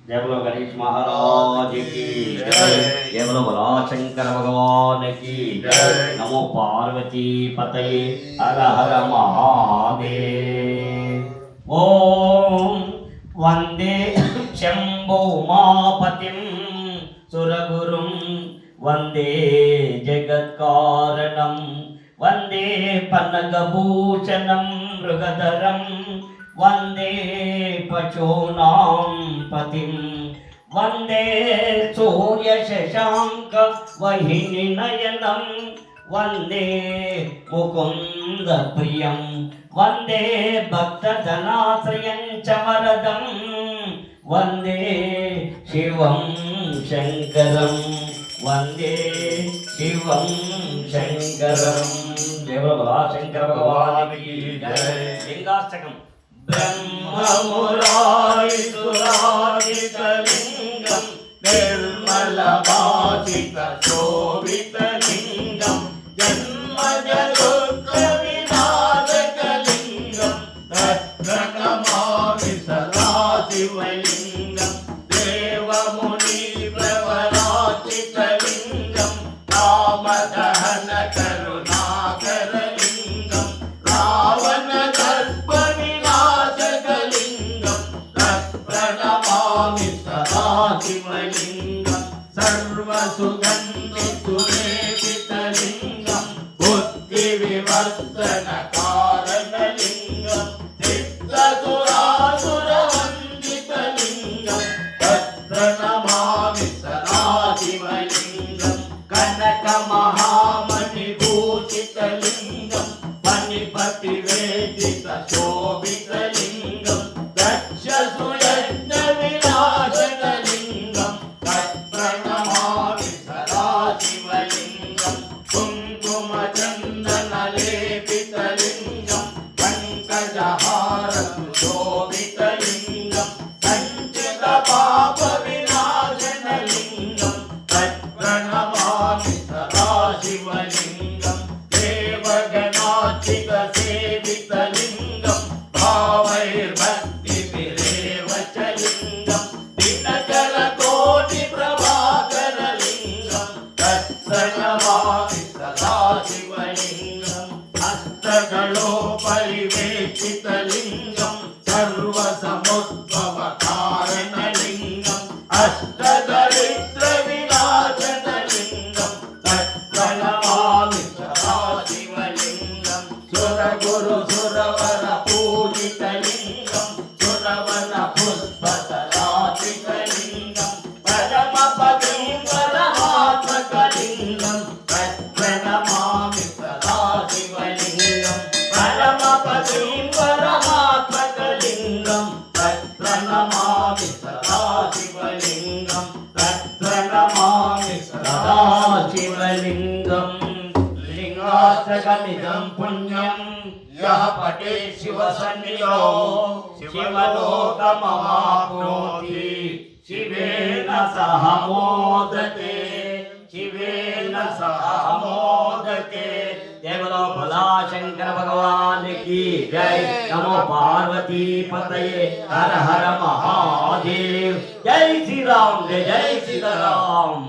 जय बोलो गणेश महाराज की जय। जय बोलो बोला शंकर भगवान की जय। नमो पार्वती पतये हर हर महादेव। ओम वंदे शंभो उमापतिं सुरगुरुं वंदे जगत्कारणं वंदे पन्नगभूषणं मृगधरं वंदे पशूनां पतिं वंदे सूर्यशशांक वहिनीनयनं वंदे मुकुंद प्रियं वंदे भक्तजनाश्रयं च वरदं वंदे शिवं शंकरं वंदे शिवं शंकरं। जय बोलो शंकर भगवान की जय। लिंगाष्टकम् ब्रह्ममुरारिसुराजितलिङ्गं निर्मलभासितशोभितलिङ्गं जन्मजगुप्तविनाशकलिङ्गं तत्प्रणमामि सदा शिवलिङ्गं देवमुनिप्रवराचितलिङ्गं रामदहनकरुणाकरलिङ्गं शिवलिंगं सर्वसुगन्धिसुलेपितलिंगं बुद्धिविवर्धनकारणलिंगं सिद्धसुरासुरवन्दितलिंगं तत्प्रणमामि सदा शिवलिंगं कनकमहामणिभूषितलिंगं मणिपतिवेदितशोभितलिंगं दक्षसुयज्ञविनाशकलिंगं तत्प्रणमामि सदा शिवलिंगं कुङ्कुमचन्दनलेपितलिंगं पङ्कजहारसुशोभितलिंगं सञ्चितपापविनाशनलिंगं तत्प्रणमामि सदा शिवलिंगं देवगणार्चितसेवितलिंगं भावैर्भक्तिभिरेव च लिंगं दिनकरकोटिप्रभाकरलिंगं तत्प्रणमामि सदा शिवलिंगं हस्तगणोपरिवेशितलिंगं सर्वसमुद्भवकारणलिंगं अष्टदरिद्रविनाशनलिंगं तत्प्रणमामि सदा शिवलिंगं सुरगुरुसुरवरपूजितलिंगं सुरवनपुष्पसराजितलिंगं परमपदीवरहात्मकलिंगं तत्प्रणमामि सदा शिवलिंगं परमपदीवरहात्मकलिंगं तत्प्रणमामि सदा शिवलिंगं तत्प्रणमामि सदा शिवलिंगं। लिंगाष्टकमिदं पुण्यं यः पठेत् शिवसन्निधौ शिवलोकमवाप्नोति शिवेन सह मोदते शिवेन सह मोदते। जय बोलो भोला शंकर भगवान की जय। नमो पार्वती पतये हर हर महादेव। जय श्री राम जय जय श्री राम।